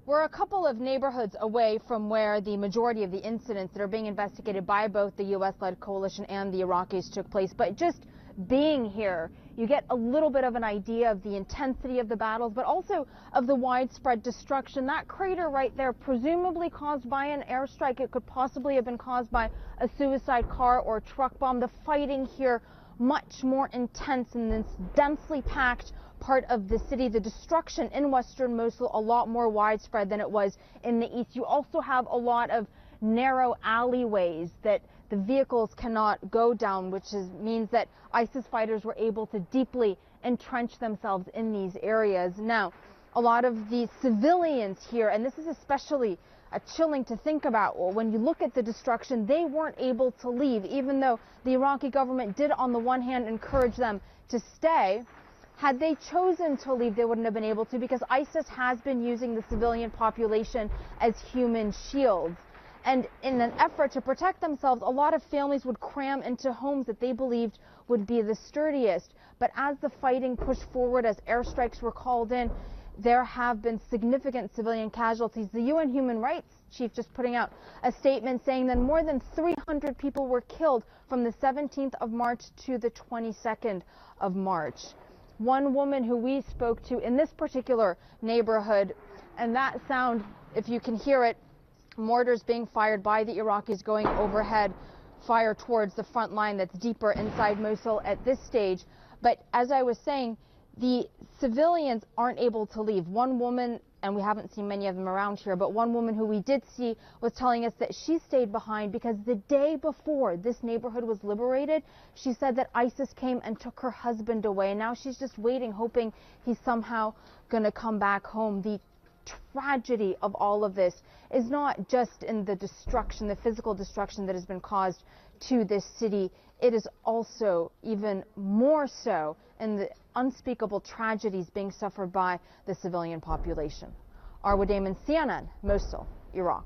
We're a couple of neighborhoods away from where the majority of the incidents that are being investigated by both the U.S.-led coalition and the Iraqis took place. But just being here, you get a little bit of an idea of the intensity of the battles, but also of the widespread destruction. That crater right there, presumably caused by an airstrike. It could possibly have been caused by a suicide car or truck bomb. The fighting here much more intense in this densely packed part of the city. The destruction in western Mosul a lot more widespread than it was in the east. You also have a lot of narrow alleyways that the vehicles cannot go down, which means that ISIS fighters were able to deeply entrench themselves in these areas. Now, a lot of the civilians here, and this is especially chilling to think about, when you look at the destruction, they weren't able to leave, even though the Iraqi government did on the one hand encourage them to stay. Had they chosen to leave, they wouldn't have been able to, because ISIS has been using the civilian population as human shields. And in an effort to protect themselves, a lot of families would cram into homes that they believed would be the sturdiest. But as the fighting pushed forward, as airstrikes were called in, there have been significant civilian casualties. The UN Human Rights Chief just putting out a statement saying that more than 300 people were killed from the 17th of March to the 22nd of March. One woman who we spoke to in this particular neighborhood, and that sound, if you can hear it, mortars being fired by the Iraqis going overhead, fire towards the front line that's deeper inside Mosul at this stage. But as I was saying, the civilians aren't able to leave. One woman, and we haven't seen many of them around here, but one woman who we did see was telling us that she stayed behind because the day before this neighborhood was liberated, she said that ISIS came and took her husband away. And now she's just waiting, hoping he's somehow going to come back home. The tragedy of all of this is not just in the destruction, the physical destruction that has been caused to this city. It is also even more so in the unspeakable tragedies being suffered by the civilian population. Arwa Damon, CNN, Mosul, Iraq.